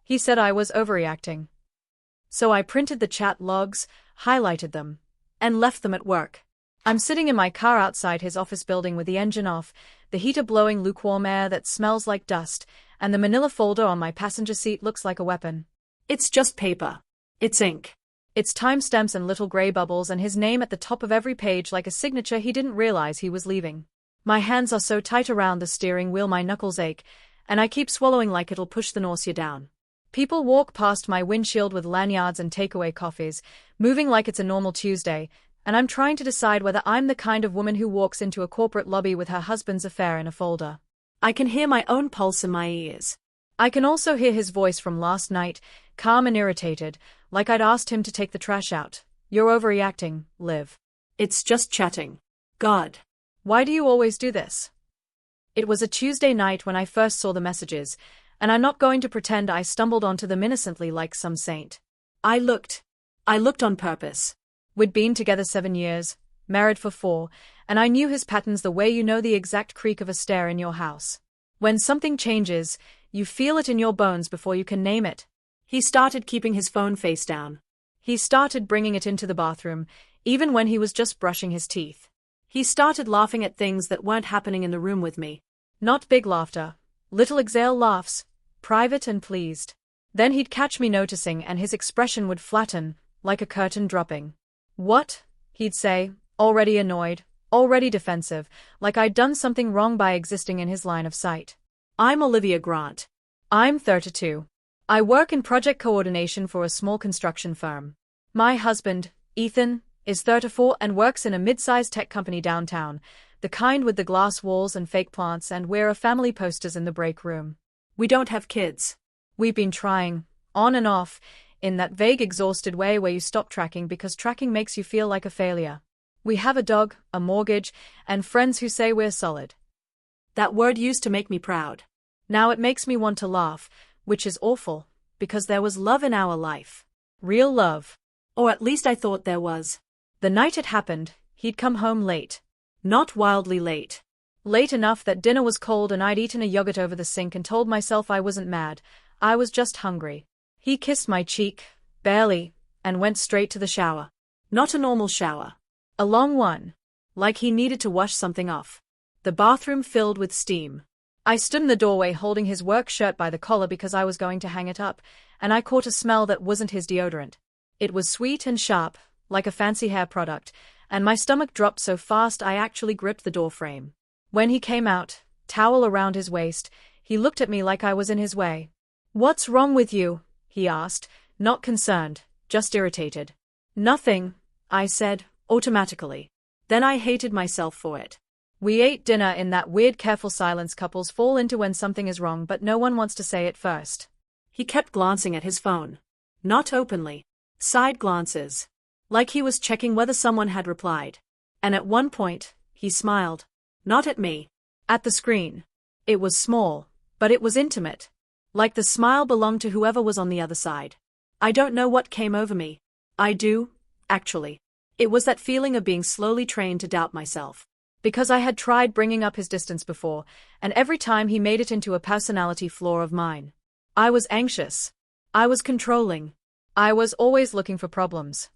He said I was overreacting. So I printed the chat logs, highlighted them, and left them at work. I'm sitting in my car outside his office building with the engine off, the heater blowing lukewarm air that smells like dust, and the manila folder on my passenger seat looks like a weapon. It's just paper. It's ink. It's timestamps and little gray bubbles and his name at the top of every page like a signature he didn't realize he was leaving. My hands are so tight around the steering wheel my knuckles ache, and I keep swallowing like it'll push the nausea down. People walk past my windshield with lanyards and takeaway coffees, moving like it's a normal Tuesday, and I'm trying to decide whether I'm the kind of woman who walks into a corporate lobby with her husband's affair in a folder. I can hear my own pulse in my ears. I can also hear his voice from last night, calm and irritated, like I'd asked him to take the trash out. You're overreacting, Liv. It's just chatting. God. Why do you always do this? It was a Tuesday night when I first saw the messages, and I'm not going to pretend I stumbled onto them innocently like some saint. I looked on purpose. We'd been together 7 years, married for 4, and I knew his patterns the way you know the exact creak of a stair in your house. When something changes, you feel it in your bones before you can name it. He started keeping his phone face down. He started bringing it into the bathroom, even when he was just brushing his teeth. He started laughing at things that weren't happening in the room with me. Not big laughter, little exhale laughs, private and pleased. Then he'd catch me noticing and his expression would flatten, like a curtain dropping. What? He'd say, already annoyed, already defensive, like I'd done something wrong by existing in his line of sight. I'm Olivia Grant. I'm 32. I work in project coordination for a small construction firm. My husband, Ethan, is 34 and works in a mid-sized tech company downtown, the kind with the glass walls and fake plants, and wear a family posters in the break room. We don't have kids. We've been trying, on and off, in that vague exhausted way where you stop tracking because tracking makes you feel like a failure. We have a dog, a mortgage, and friends who say we're solid. That word used to make me proud. Now it makes me want to laugh, which is awful, because there was love in our life. Real love. Or at least I thought there was. The night it happened, he'd come home late. Not wildly late. Late enough that dinner was cold and I'd eaten a yogurt over the sink and told myself I wasn't mad, I was just hungry. He kissed my cheek, barely, and went straight to the shower. Not a normal shower. A long one. Like he needed to wash something off. The bathroom filled with steam. I stood in the doorway holding his work shirt by the collar because I was going to hang it up, and I caught a smell that wasn't his deodorant. It was sweet and sharp, like a fancy hair product, and my stomach dropped so fast I actually gripped the door frame. When he came out, towel around his waist, he looked at me like I was in his way. "What's wrong with you?" he asked, not concerned, just irritated. "Nothing," I said, automatically. Then I hated myself for it. We ate dinner in that weird careful silence couples fall into when something is wrong but no one wants to say it first. He kept glancing at his phone. Not openly. Side glances. Like he was checking whether someone had replied. And at one point, he smiled. Not at me. At the screen. It was small, but it was intimate. Like the smile belonged to whoever was on the other side. I don't know what came over me. I do, actually. It was that feeling of being slowly trained to doubt myself. Because I had tried bringing up his distance before, and every time he made it into a personality flaw of mine. I was anxious. I was controlling. I was always looking for problems.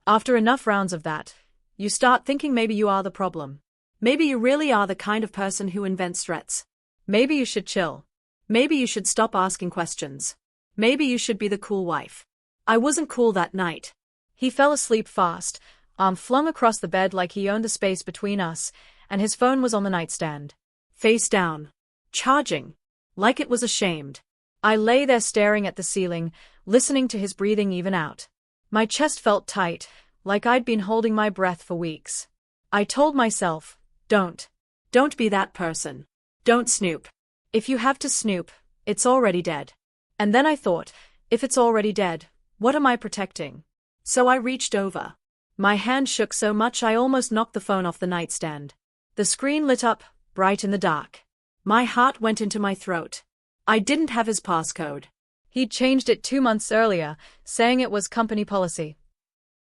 After enough rounds of that, you start thinking maybe you are the problem. Maybe you really are the kind of person who invents threats. Maybe you should chill. Maybe you should stop asking questions. Maybe you should be the cool wife. I wasn't cool that night. He fell asleep fast, arm flung across the bed like he owned the space between us, and his phone was on the nightstand. Face down. Charging. Like it was ashamed. I lay there staring at the ceiling, listening to his breathing even out. My chest felt tight, like I'd been holding my breath for weeks. I told myself, don't be that person. Don't snoop. If you have to snoop, it's already dead. And then I thought, if it's already dead, what am I protecting? So I reached over. My hand shook so much I almost knocked the phone off the nightstand. The screen lit up, bright in the dark. My heart went into my throat. I didn't have his passcode. He'd changed it 2 months earlier, saying it was company policy.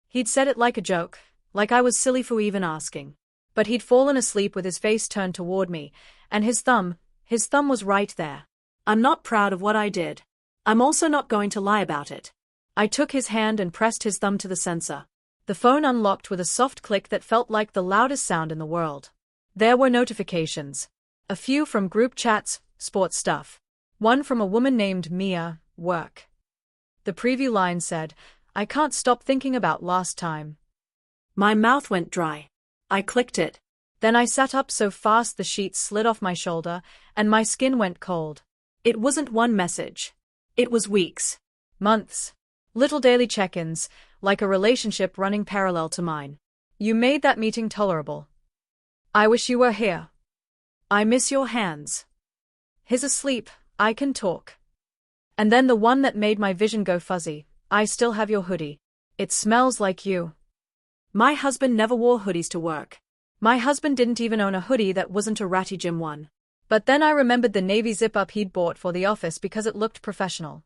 He'd said it like a joke, like I was silly for even asking. But he'd fallen asleep with his face turned toward me, and his thumb was right there. I'm not proud of what I did. I'm also not going to lie about it. I took his hand and pressed his thumb to the sensor. The phone unlocked with a soft click that felt like the loudest sound in the world. There were notifications. A few from group chats, sports stuff. One from a woman named Mia, work. The preview line said, "I can't stop thinking about last time." My mouth went dry. I clicked it. Then I sat up so fast the sheets slid off my shoulder, and my skin went cold. It wasn't one message. It was weeks. Months. Little daily check-ins, like a relationship running parallel to mine. "You made that meeting tolerable. I wish you were here. I miss your hands. He's asleep, I can talk." And then the one that made my vision go fuzzy, "I still have your hoodie. It smells like you." My husband never wore hoodies to work. My husband didn't even own a hoodie that wasn't a ratty gym one. But then I remembered the navy zip-up he'd bought for the office because it looked professional.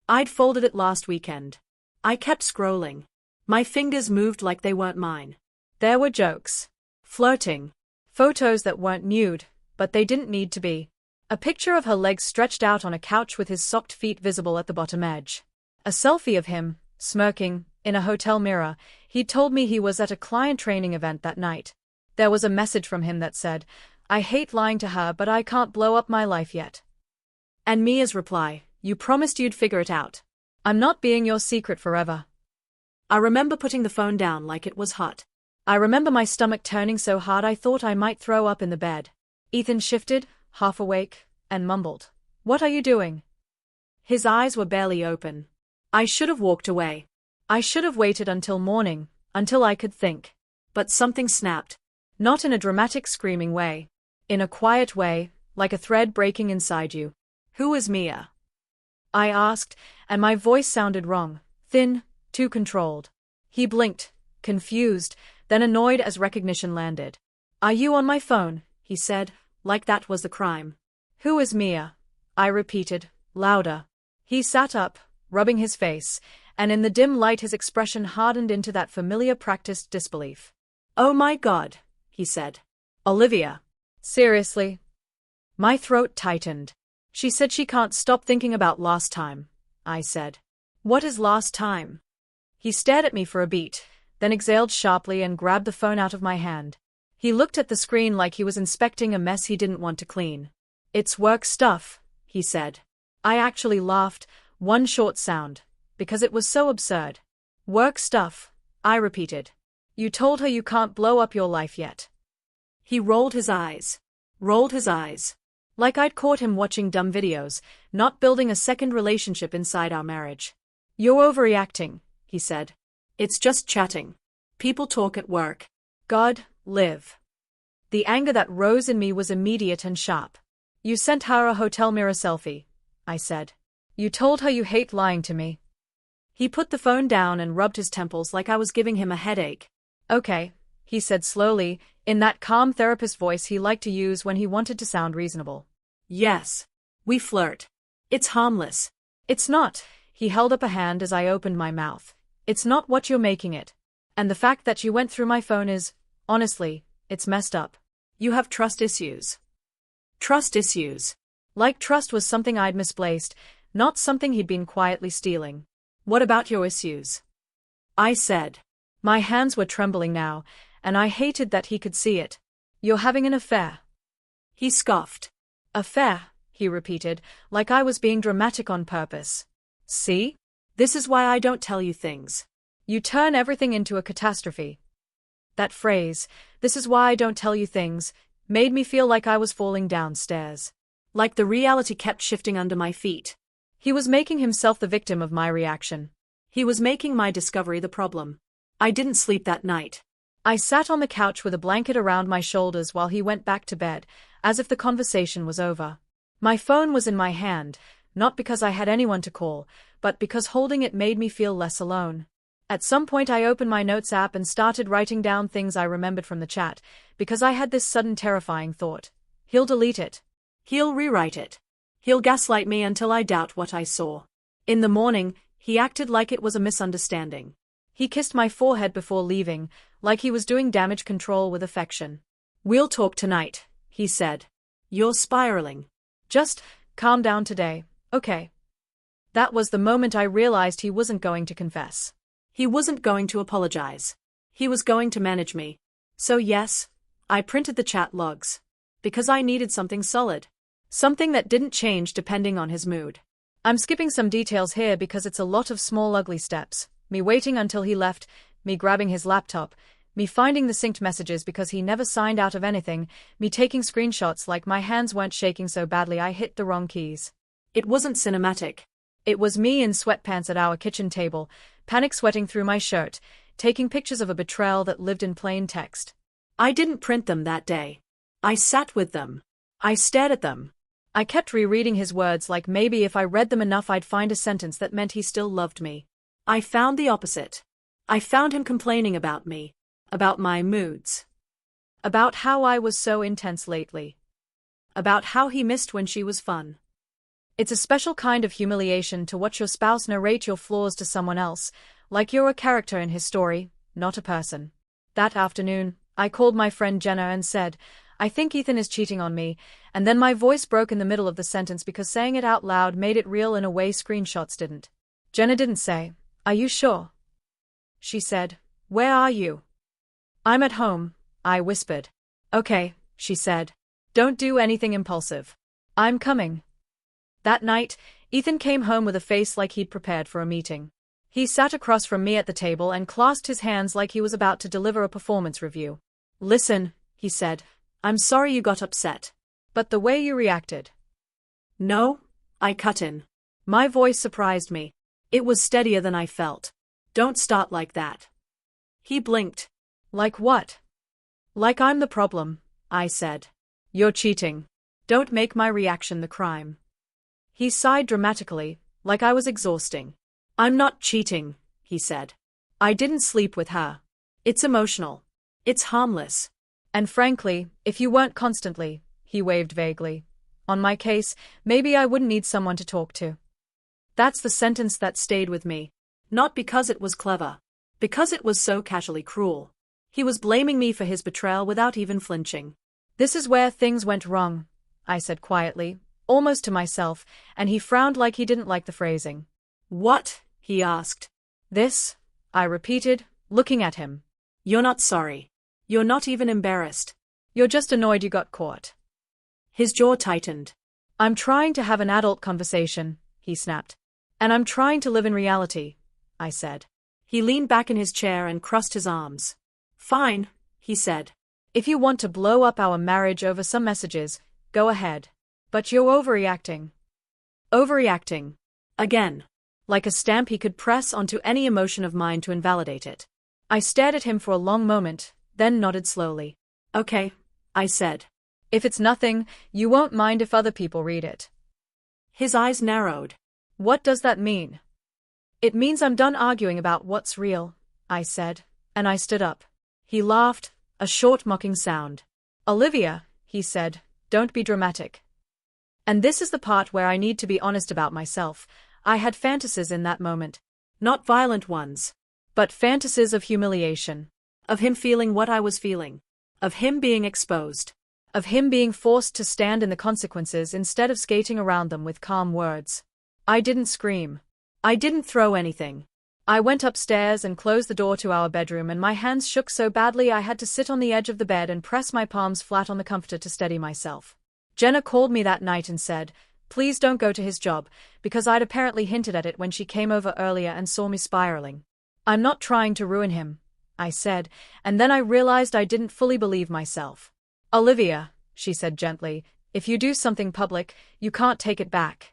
I'd folded it last weekend. I kept scrolling. My fingers moved like they weren't mine. There were jokes. Flirting. Photos that weren't nude, but they didn't need to be. A picture of her legs stretched out on a couch with his socked feet visible at the bottom edge. A selfie of him, smirking, in a hotel mirror. He'd told me he was at a client training event that night. There was a message from him that said, "I hate lying to her but I can't blow up my life yet." And Mia's reply, "You promised you'd figure it out. I'm not being your secret forever." I remember putting the phone down like it was hot. I remember my stomach turning so hard I thought I might throw up in the bed. Ethan shifted, half awake, and mumbled, "What are you doing?" His eyes were barely open. I should have walked away. I should have waited until morning, until I could think. But something snapped. Not in a dramatic screaming way. In a quiet way, like a thread breaking inside you. "Who is Mia?" I asked, and my voice sounded wrong, thin, too controlled. He blinked, confused, then annoyed as recognition landed. "Are you on my phone?" he said, like that was the crime. "Who is Mia?" I repeated, louder. He sat up, rubbing his face, and in the dim light his expression hardened into that familiar practiced disbelief. "Oh my God," he said. "Olivia. Seriously?" My throat tightened. "She said she can't stop thinking about last time," I said. "What is last time?" He stared at me for a beat, then exhaled sharply and grabbed the phone out of my hand. He looked at the screen like he was inspecting a mess he didn't want to clean. "It's work stuff," he said. I actually laughed, one short sound, because it was so absurd. "Work stuff," I repeated. "You told her you can't blow up your life yet." He rolled his eyes. Like I'd caught him watching dumb videos, not building a second relationship inside our marriage. "You're overreacting," he said. "It's just chatting. People talk at work." God, Liv. The anger that rose in me was immediate and sharp. "You sent her a hotel mirror selfie," I said. "You told her you hate lying to me." He put the phone down and rubbed his temples like I was giving him a headache. "Okay," he said slowly, in that calm therapist voice he liked to use when he wanted to sound reasonable. "Yes. We flirt. It's harmless." "It's not." He held up a hand as I opened my mouth. "It's not what you're making it. And the fact that you went through my phone is, honestly, it's messed up. You have trust issues." Trust issues. Like trust was something I'd misplaced, not something he'd been quietly stealing. "What about your issues?" I said. My hands were trembling now, and I hated that he could see it. "You're having an affair." He scoffed. "Affair," he repeated, like I was being dramatic on purpose. "See? This is why I don't tell you things. You turn everything into a catastrophe." That phrase, "this is why I don't tell you things," made me feel like I was falling downstairs. Like the reality kept shifting under my feet. He was making himself the victim of my reaction. He was making my discovery the problem. I didn't sleep that night. I sat on the couch with a blanket around my shoulders while he went back to bed, as if the conversation was over. My phone was in my hand, not because I had anyone to call, but because holding it made me feel less alone. At some point I opened my notes app and started writing down things I remembered from the chat, because I had this sudden terrifying thought. He'll delete it. He'll rewrite it. He'll gaslight me until I doubt what I saw. In the morning, he acted like it was a misunderstanding. He kissed my forehead before leaving, like he was doing damage control with affection. "We'll talk tonight," he said. "You're spiraling." "Just calm down today, okay?" That was the moment I realized he wasn't going to confess. He wasn't going to apologize. He was going to manage me. So yes, I printed the chat logs. Because I needed something solid. Something that didn't change depending on his mood. I'm skipping some details here because it's a lot of small ugly steps. Me waiting until he left, me grabbing his laptop, me finding the synced messages because he never signed out of anything, me taking screenshots like my hands weren't shaking so badly I hit the wrong keys. It wasn't cinematic. It was me in sweatpants at our kitchen table, panic sweating through my shirt, taking pictures of a betrayal that lived in plain text. I didn't print them that day. I sat with them. I stared at them. I kept rereading his words like maybe if I read them enough I'd find a sentence that meant he still loved me. I found the opposite. I found him complaining about me. About my moods. About how I was so intense lately. About how he missed when she was fun. It's a special kind of humiliation to watch your spouse narrate your flaws to someone else, like you're a character in his story, not a person. That afternoon, I called my friend Jenna and said, I think Ethan is cheating on me, and then my voice broke in the middle of the sentence because saying it out loud made it real in a way screenshots didn't. Jenna didn't say, Are you sure? She said, Where are you? I'm at home, I whispered. Okay, she said. Don't do anything impulsive. I'm coming. That night, Ethan came home with a face like he'd prepared for a meeting. He sat across from me at the table and clasped his hands like he was about to deliver a performance review. Listen, he said. I'm sorry you got upset. But the way you reacted. No, I cut in. My voice surprised me. It was steadier than I felt. Don't start like that. He blinked. Like what? Like I'm the problem, I said. You're cheating. Don't make my reaction the crime. He sighed dramatically, like I was exhausting. I'm not cheating, he said. I didn't sleep with her. It's emotional. It's harmless. And frankly, if you weren't constantly, he waved vaguely, on my case, maybe I wouldn't need someone to talk to. That's the sentence that stayed with me. Not because it was clever. Because it was so casually cruel. He was blaming me for his betrayal without even flinching. This is where things went wrong, I said quietly, almost to myself, and he frowned like he didn't like the phrasing. What? He asked. This, I repeated, looking at him. You're not sorry. You're not even embarrassed. You're just annoyed you got caught. His jaw tightened. I'm trying to have an adult conversation, he snapped. And I'm trying to live in reality, I said. He leaned back in his chair and crossed his arms. Fine, he said. If you want to blow up our marriage over some messages, go ahead. But you're overreacting. Overreacting. Again. Like a stamp he could press onto any emotion of mine to invalidate it. I stared at him for a long moment, then nodded slowly. Okay, I said. If it's nothing, you won't mind if other people read it. His eyes narrowed. What does that mean? It means I'm done arguing about what's real, I said, and I stood up. He laughed, a short mocking sound. Olivia, he said, don't be dramatic. And this is the part where I need to be honest about myself. I had fantasies in that moment. Not violent ones. But fantasies of humiliation. Of him feeling what I was feeling. Of him being exposed. Of him being forced to stand in the consequences instead of skating around them with calm words. I didn't scream. I didn't throw anything. I went upstairs and closed the door to our bedroom and my hands shook so badly I had to sit on the edge of the bed and press my palms flat on the comforter to steady myself. Jenna called me that night and said, please don't go to his job, because I'd apparently hinted at it when she came over earlier and saw me spiraling. I'm not trying to ruin him, I said, and then I realized I didn't fully believe myself. Olivia, she said gently, if you do something public, you can't take it back.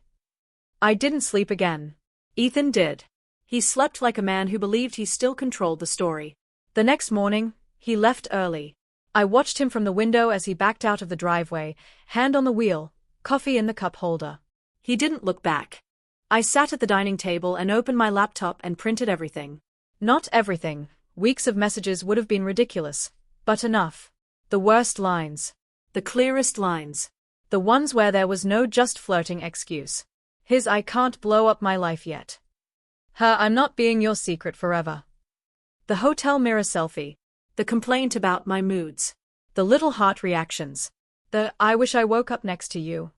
I didn't sleep again. Ethan did. He slept like a man who believed he still controlled the story. The next morning, he left early. I watched him from the window as he backed out of the driveway, hand on the wheel, coffee in the cup holder. He didn't look back. I sat at the dining table and opened my laptop and printed everything. Not everything. Weeks of messages would have been ridiculous. But enough. The worst lines. The clearest lines. The ones where there was no just flirting excuse. His I can't blow up my life yet. Her I'm not being your secret forever. The hotel mirror selfie. The complaint about my moods. The little heart reactions. The I wish I woke up next to you.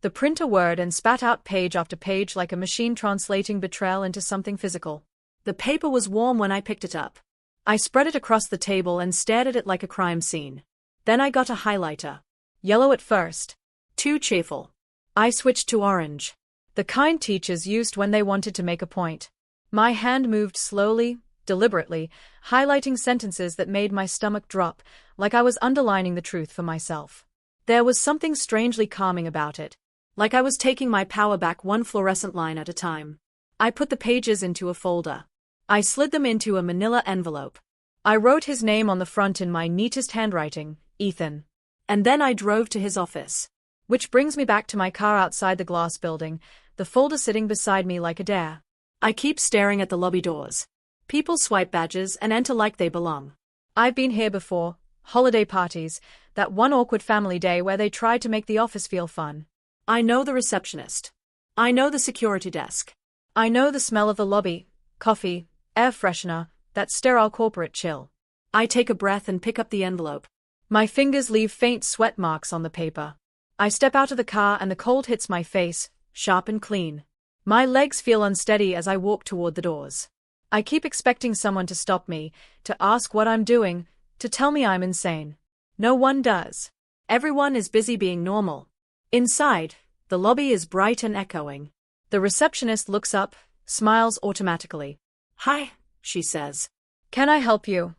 the printer whirred and spat out page after page like a machine translating betrayal into something physical. The paper was warm when I picked it up. I spread it across the table and stared at it like a crime scene. Then I got a highlighter. Yellow at first. Too cheerful. I switched to orange. The kind teachers used when they wanted to make a point. My hand moved slowly, deliberately, highlighting sentences that made my stomach drop, like I was underlining the truth for myself. There was something strangely calming about it, like I was taking my power back one fluorescent line at a time. I put the pages into a folder. I slid them into a manila envelope. I wrote his name on the front in my neatest handwriting, Ethan. And then I drove to his office. Which brings me back to my car outside the glass building, the folder sitting beside me like a dare. I keep staring at the lobby doors. People swipe badges and enter like they belong. I've been here before, holiday parties, that one awkward family day where they tried to make the office feel fun. I know the receptionist. I know the security desk. I know the smell of the lobby, coffee, air freshener, that sterile corporate chill. I take a breath and pick up the envelope. My fingers leave faint sweat marks on the paper. I step out of the car and the cold hits my face, sharp and clean. My legs feel unsteady as I walk toward the doors. I keep expecting someone to stop me, to ask what I'm doing, to tell me I'm insane. No one does. Everyone is busy being normal. Inside, the lobby is bright and echoing. The receptionist looks up, smiles automatically. "Hi," she says. "Can I help you?"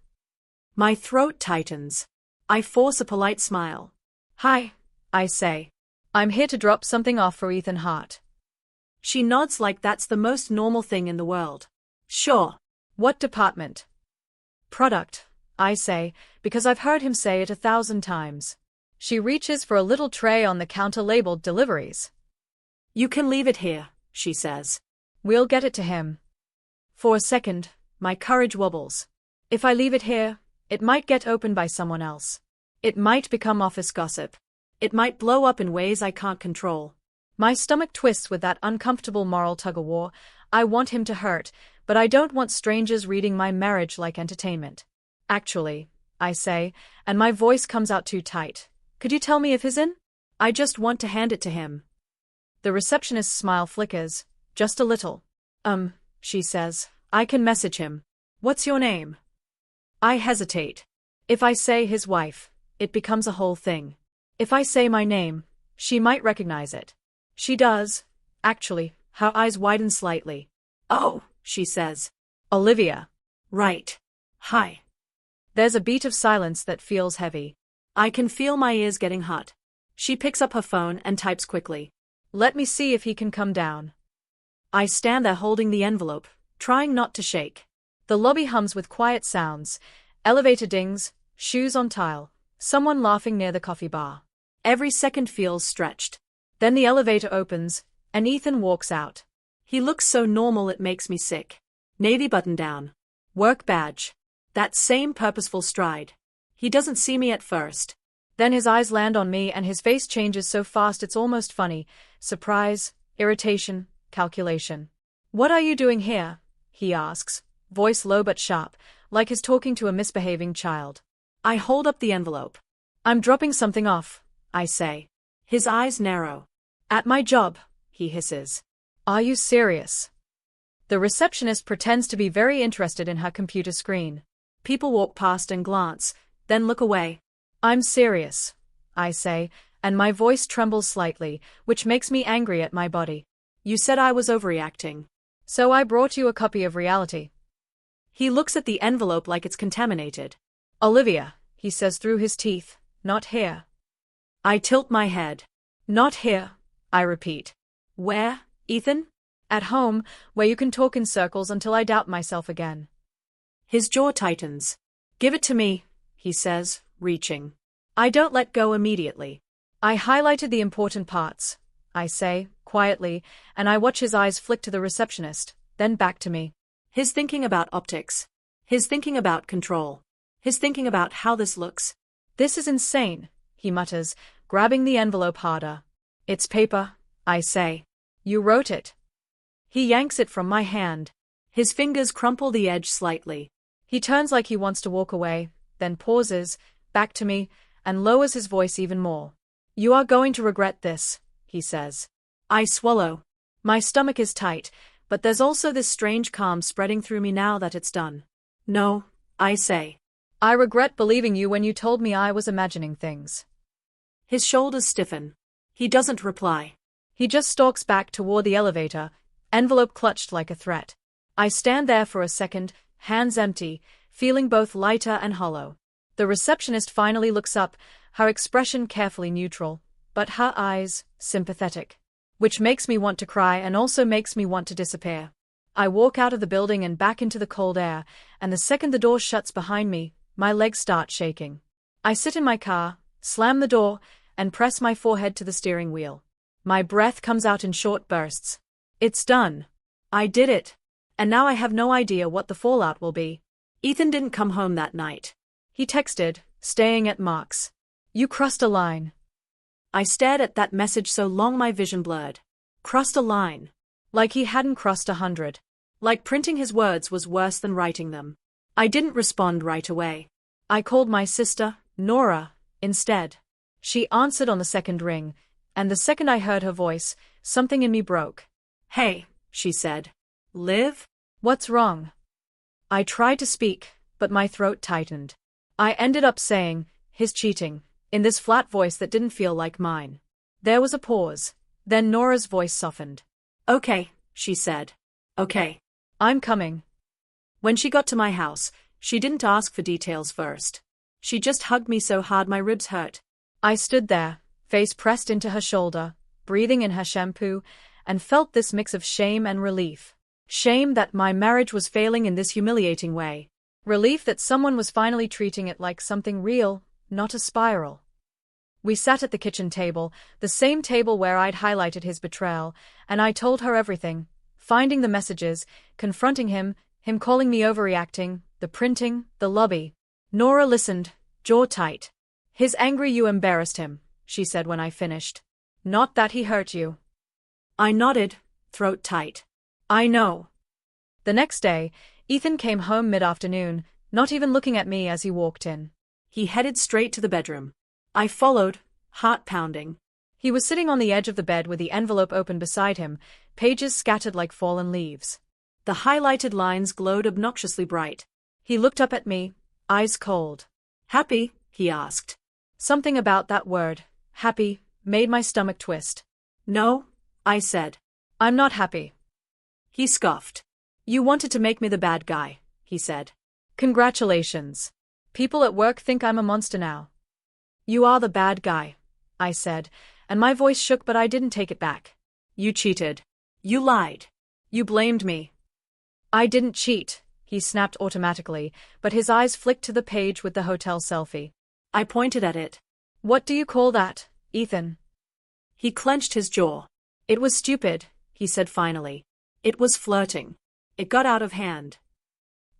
My throat tightens. I force a polite smile. "Hi," I say. "I'm here to drop something off for Ethan Hart." She nods like that's the most normal thing in the world. "Sure." "What department?" "Product," I say, because I've heard him say it 1,000 times. She reaches for a little tray on the counter labeled deliveries. "You can leave it here," she says. "We'll get it to him." For a second, my courage wobbles. If I leave it here, it might get opened by someone else. It might become office gossip. It might blow up in ways I can't control. My stomach twists with that uncomfortable moral tug-of-war. I want him to hurt, but I don't want strangers reading my marriage like entertainment. "Actually," I say, and my voice comes out too tight. "Could you tell me if he's in? I just want to hand it to him." The receptionist's smile flickers, just a little. She says, "I can message him. What's your name?" I hesitate. If I say his wife, it becomes a whole thing. If I say my name, she might recognize it. She does, actually, her eyes widen slightly. "Oh," she says. "Olivia." "Right. Hi." There's a beat of silence that feels heavy. I can feel my ears getting hot. She picks up her phone and types quickly. "Let me see if he can come down." I stand there holding the envelope, trying not to shake. The lobby hums with quiet sounds, elevator dings, shoes on tile, someone laughing near the coffee bar. Every second feels stretched. Then the elevator opens, and Ethan walks out. He looks so normal it makes me sick. Navy button-down. Work badge. That same purposeful stride. He doesn't see me at first. Then his eyes land on me and his face changes so fast it's almost funny. Surprise, irritation, calculation. "What are you doing here?" he asks, voice low but sharp, like he's talking to a misbehaving child. I hold up the envelope. "I'm dropping something off," I say. His eyes narrow. "At my job," he hisses. "Are you serious?" The receptionist pretends to be very interested in her computer screen. People walk past and glance, then look away. "I'm serious," I say, and my voice trembles slightly, which makes me angry at my body. "You said I was overreacting. So I brought you a copy of reality." He looks at the envelope like it's contaminated. "Olivia," he says through his teeth, "not here." I tilt my head. "Not here," I repeat. "Where, Ethan?" "At home, where you can talk in circles until I doubt myself again." His jaw tightens. "Give it to me," he says, reaching. I don't let go immediately. "I highlighted the important parts," I say, quietly, and I watch his eyes flick to the receptionist, then back to me. His thinking about optics. His thinking about control. His thinking about how this looks. "This is insane," he mutters, grabbing the envelope harder. "It's paper," I say. "You wrote it." He yanks it from my hand. His fingers crumple the edge slightly. He turns like he wants to walk away, then pauses, back to me, and lowers his voice even more. "You are going to regret this," he says. I swallow. My stomach is tight, but there's also this strange calm spreading through me now that it's done. No, I say. I regret believing you when you told me I was imagining things. His shoulders stiffen. He doesn't reply. He just stalks back toward the elevator, envelope clutched like a threat. I stand there for a second, hands empty, feeling both lighter and hollow. The receptionist finally looks up, her expression carefully neutral, but her eyes sympathetic. Which makes me want to cry and also makes me want to disappear. I walk out of the building and back into the cold air, and the second the door shuts behind me, my legs start shaking. I sit in my car, slam the door, and press my forehead to the steering wheel. My breath comes out in short bursts. It's done. I did it. And now I have no idea what the fallout will be. Ethan didn't come home that night. He texted, staying at Mark's. You crossed a line. I stared at that message so long my vision blurred. Crossed a line. Like he hadn't crossed 100. Like printing his words was worse than writing them. I didn't respond right away. I called my sister, Nora, instead. She answered on the second ring, and the second I heard her voice, something in me broke. Hey, she said. Liv? What's wrong? I tried to speak, but my throat tightened. I ended up saying, he's cheating, in this flat voice that didn't feel like mine. There was a pause, then Nora's voice softened. Okay, she said. Okay. I'm coming. When she got to my house, she didn't ask for details first. She just hugged me so hard my ribs hurt. I stood there, face pressed into her shoulder, breathing in her shampoo, and felt this mix of shame and relief. Shame that my marriage was failing in this humiliating way. Relief that someone was finally treating it like something real, not a spiral. We sat at the kitchen table, the same table where I'd highlighted his betrayal, and I told her everything, finding the messages, confronting him calling me overreacting, the printing, the lobby. Nora listened, jaw tight. He's angry you embarrassed him, she said when I finished. Not that he hurt you. I nodded, throat tight. I know. The next day, Ethan came home mid-afternoon, not even looking at me as he walked in. He headed straight to the bedroom. I followed, heart pounding. He was sitting on the edge of the bed with the envelope open beside him, pages scattered like fallen leaves. The highlighted lines glowed obnoxiously bright. He looked up at me, eyes cold. Happy? He asked. Something about that word, happy, made my stomach twist. No, I said. I'm not happy. He scoffed. You wanted to make me the bad guy, he said. Congratulations. People at work think I'm a monster now. You are the bad guy, I said, and my voice shook but I didn't take it back. You cheated. You lied. You blamed me. I didn't cheat, he snapped automatically, but his eyes flicked to the page with the hotel selfie. I pointed at it. What do you call that, Ethan? He clenched his jaw. It was stupid, he said finally. It was flirting. It got out of hand.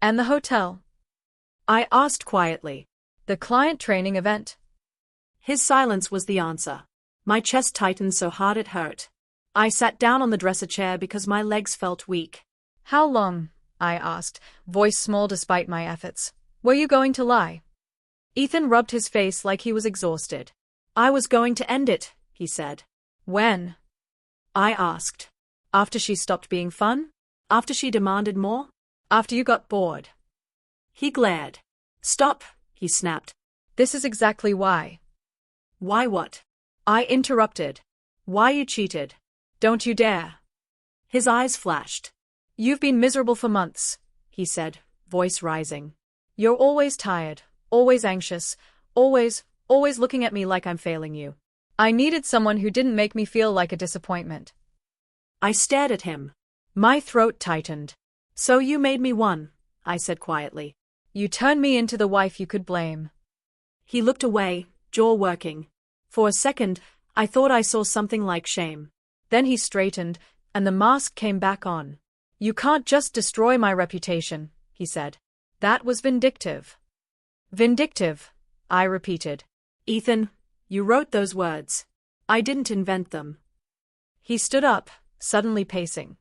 And the hotel? I asked quietly. The client training event? His silence was the answer. My chest tightened so hard it hurt. I sat down on the dresser chair because my legs felt weak. How long? I asked, voice small despite my efforts. Were you going to lie? Ethan rubbed his face like he was exhausted. I was going to end it, he said. When? I asked. After she stopped being fun? After she demanded more? After you got bored? He glared. Stop, he snapped. This is exactly why. Why what? I interrupted. Why you cheated. Don't you dare. His eyes flashed. You've been miserable for months, he said, voice rising. You're always tired, always anxious, always looking at me like I'm failing you. I needed someone who didn't make me feel like a disappointment. I stared at him. My throat tightened. So you made me one, I said quietly. You turned me into the wife you could blame. He looked away, jaw working. For a second, I thought I saw something like shame. Then he straightened, and the mask came back on. You can't just destroy my reputation, he said. That was vindictive. Vindictive, I repeated. Ethan, you wrote those words. I didn't invent them. He stood up, suddenly pacing.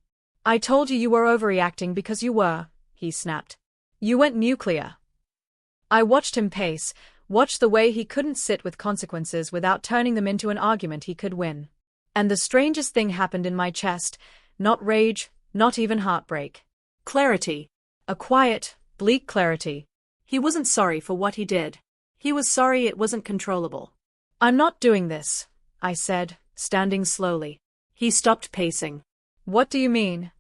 I told you were overreacting because you were, he snapped. You went nuclear. I watched him pace, watched the way he couldn't sit with consequences without turning them into an argument he could win. And the strangest thing happened in my chest, not rage, not even heartbreak. Clarity. A quiet, bleak clarity. He wasn't sorry for what he did. He was sorry it wasn't controllable. I'm not doing this, I said, standing slowly. He stopped pacing. What do you mean?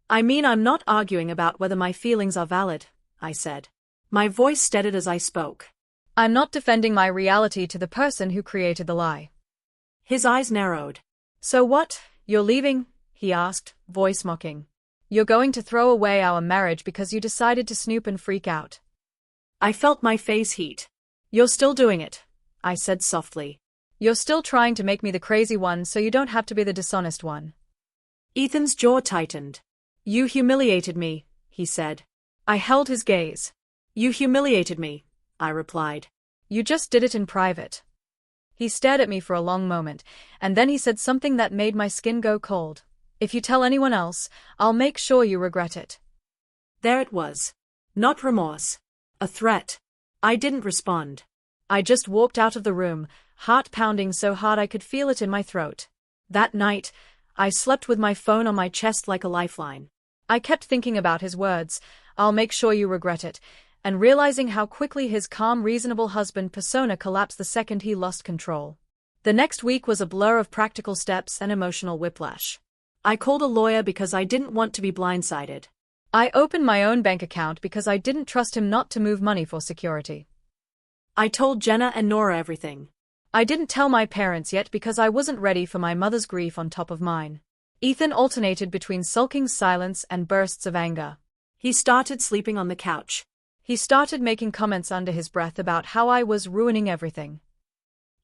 I mean, I'm not arguing about whether my feelings are valid, I said. My voice steadied as I spoke. I'm not defending my reality to the person who created the lie. His eyes narrowed. So what, you're leaving? He asked, voice mocking. You're going to throw away our marriage because you decided to snoop and freak out. I felt my face heat. You're still doing it, I said softly. You're still trying to make me the crazy one so you don't have to be the dishonest one. Ethan's jaw tightened. You humiliated me, he said. I held his gaze. You humiliated me, I replied. You just did it in private. He stared at me for a long moment, and then he said something that made my skin go cold. If you tell anyone else, I'll make sure you regret it. There it was. Not remorse. A threat. I didn't respond. I just walked out of the room, heart pounding so hard I could feel it in my throat. That night, I slept with my phone on my chest like a lifeline. I kept thinking about his words, I'll make sure you regret it, and realizing how quickly his calm, reasonable husband persona collapsed the second he lost control. The next week was a blur of practical steps and emotional whiplash. I called a lawyer because I didn't want to be blindsided. I opened my own bank account because I didn't trust him not to move money for security. I told Jenna and Nora everything. I didn't tell my parents yet because I wasn't ready for my mother's grief on top of mine. Ethan alternated between sulking silence and bursts of anger. He started sleeping on the couch. He started making comments under his breath about how I was ruining everything.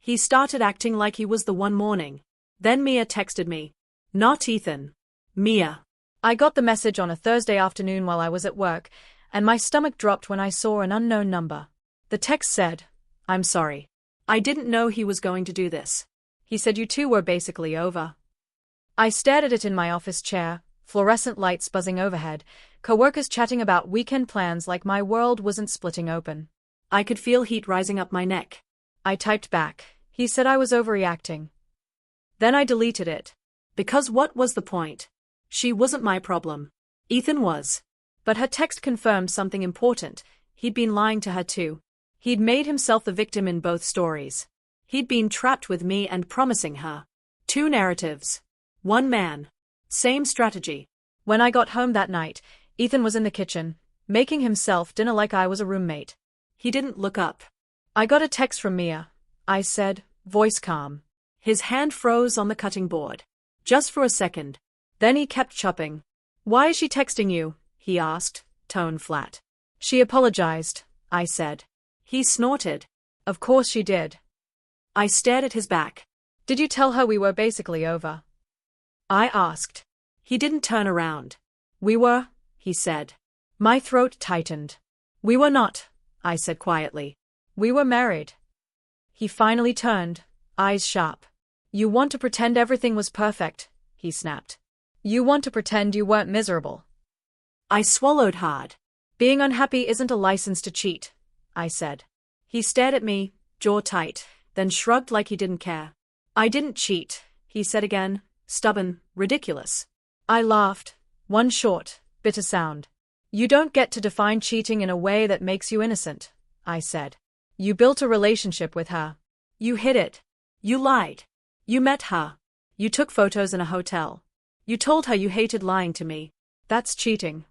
He started acting like he was the one mourning. Then Mia texted me. Not Ethan. Mia. I got the message on a Thursday afternoon while I was at work, and my stomach dropped when I saw an unknown number. The text said, I'm sorry. I didn't know he was going to do this. He said you two were basically over. I stared at it in my office chair, fluorescent lights buzzing overhead, coworkers chatting about weekend plans like my world wasn't splitting open. I could feel heat rising up my neck. I typed back. He said I was overreacting. Then I deleted it. Because what was the point? She wasn't my problem. Ethan was. But her text confirmed something important. He'd been lying to her too. He'd made himself the victim in both stories. He'd been trapped with me and promising her. Two narratives. One man. Same strategy. When I got home that night, Ethan was in the kitchen, making himself dinner like I was a roommate. He didn't look up. I got a text from Mia, I said, voice calm. His hand froze on the cutting board. Just for a second. Then he kept chopping. Why is she texting you? He asked, tone flat. She apologized, I said. He snorted. Of course she did. I stared at his back. Did you tell her we were basically over? I asked. He didn't turn around. We were, he said. My throat tightened. We were not, I said quietly. We were married. He finally turned, eyes sharp. You want to pretend everything was perfect, he snapped. You want to pretend you weren't miserable. I swallowed hard. Being unhappy isn't a license to cheat, I said. He stared at me, jaw tight, then shrugged like he didn't care. I didn't cheat, he said again, stubborn, ridiculous. I laughed, one short, bitter sound. You don't get to define cheating in a way that makes you innocent, I said. You built a relationship with her. You hid it. You lied. You met her. You took photos in a hotel. You told her you hated lying to me. That's cheating.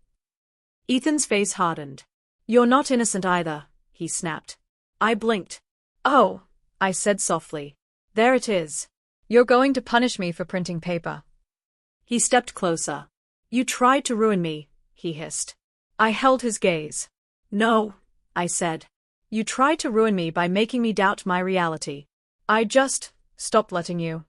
Ethan's face hardened. You're not innocent either, he snapped. I blinked. Oh, I said softly. There it is. You're going to punish me for printing paper. He stepped closer. You tried to ruin me, he hissed. I held his gaze. No, I said. You tried to ruin me by making me doubt my reality. I just stopped letting you.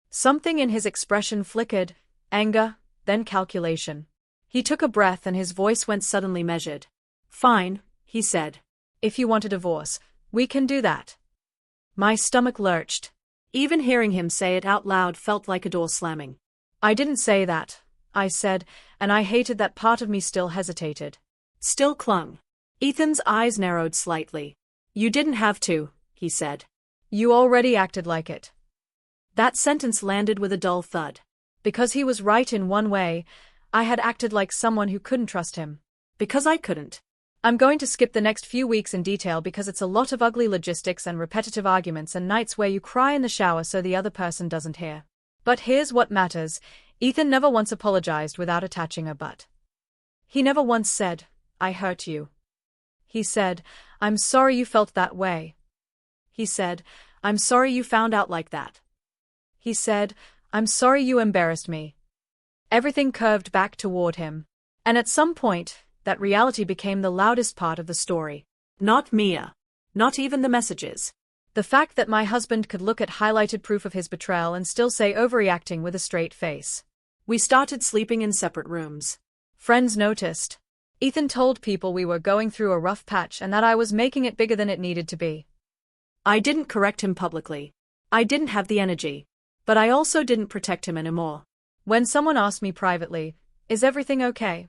Something in his expression flickered, anger, then calculation. He took a breath and his voice went suddenly measured. Fine, he said. If you want a divorce, we can do that. My stomach lurched. Even hearing him say it out loud felt like a door slamming. I didn't say that, I said, and I hated that part of me still hesitated. Still clung. Ethan's eyes narrowed slightly. You didn't have to, he said. You already acted like it. That sentence landed with a dull thud. Because he was right in one way, I had acted like someone who couldn't trust him. Because I couldn't. I'm going to skip the next few weeks in detail because it's a lot of ugly logistics and repetitive arguments and nights where you cry in the shower so the other person doesn't hear. But here's what matters. Ethan never once apologized without attaching a but. He never once said, "I hurt you." He said, "I'm sorry you felt that way." He said, "I'm sorry you found out like that." He said, "I'm sorry you embarrassed me." Everything curved back toward him. And at some point, that reality became the loudest part of the story. Not Mia. Not even the messages. The fact that my husband could look at highlighted proof of his betrayal and still say overreacting with a straight face. We started sleeping in separate rooms. Friends noticed. Ethan told people we were going through a rough patch and that I was making it bigger than it needed to be. I didn't correct him publicly. I didn't have the energy. But I also didn't protect him anymore. When someone asked me privately, "Is everything okay?"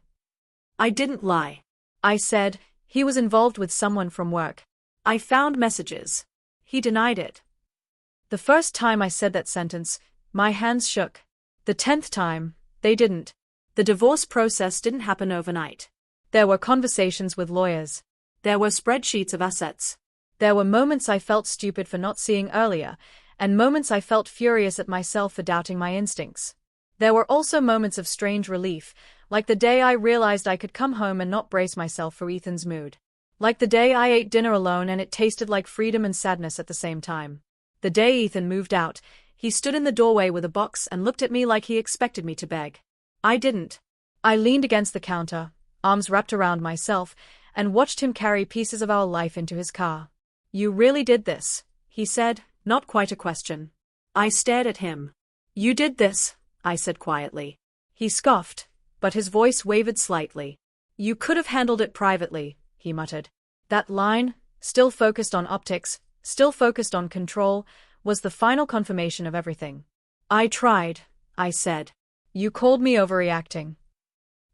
I didn't lie. I said, "He was involved with someone from work." I found messages. He denied it. The first time I said that sentence, my hands shook. The 10th time, they didn't. The divorce process didn't happen overnight. There were conversations with lawyers. There were spreadsheets of assets. There were moments I felt stupid for not seeing earlier, and moments I felt furious at myself for doubting my instincts. There were also moments of strange relief, like the day I realized I could come home and not brace myself for Ethan's mood. Like the day I ate dinner alone and it tasted like freedom and sadness at the same time. The day Ethan moved out, he stood in the doorway with a box and looked at me like he expected me to beg. I didn't. I leaned against the counter, arms wrapped around myself, and watched him carry pieces of our life into his car. "You really did this," he said, not quite a question. I stared at him. "You did this," I said quietly. He scoffed, but his voice wavered slightly. "You could have handled it privately," he muttered. That line, still focused on optics, still focused on control, was the final confirmation of everything. "I tried," I said. "You called me overreacting."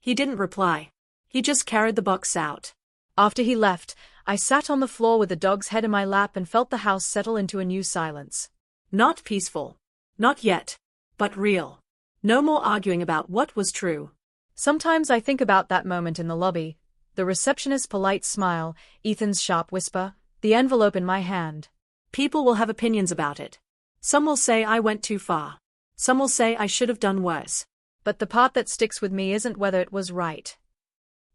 He didn't reply. He just carried the box out. After he left, I sat on the floor with the dog's head in my lap and felt the house settle into a new silence. Not peaceful. Not yet. But real. No more arguing about what was true. Sometimes I think about that moment in the lobby, the receptionist's polite smile, Ethan's sharp whisper, the envelope in my hand. People will have opinions about it. Some will say I went too far. Some will say I should have done worse. But the part that sticks with me isn't whether it was right.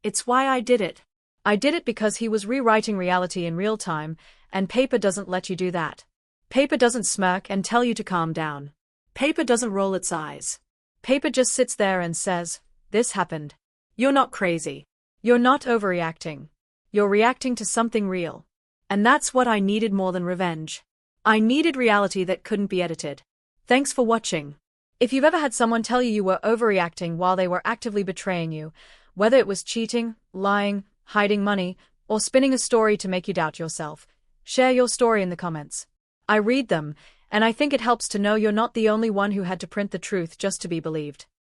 It's why I did it. I did it because he was rewriting reality in real time, and paper doesn't let you do that. Paper doesn't smirk and tell you to calm down. Paper doesn't roll its eyes. Paper just sits there and says, "This happened. You're not crazy. You're not overreacting. You're reacting to something real." And that's what I needed more than revenge. I needed reality that couldn't be edited. Thanks for watching. If you've ever had someone tell you you were overreacting while they were actively betraying you, whether it was cheating, lying, hiding money, or spinning a story to make you doubt yourself, share your story in the comments. I read them, and I think it helps to know you're not the only one who had to print the truth just to be believed.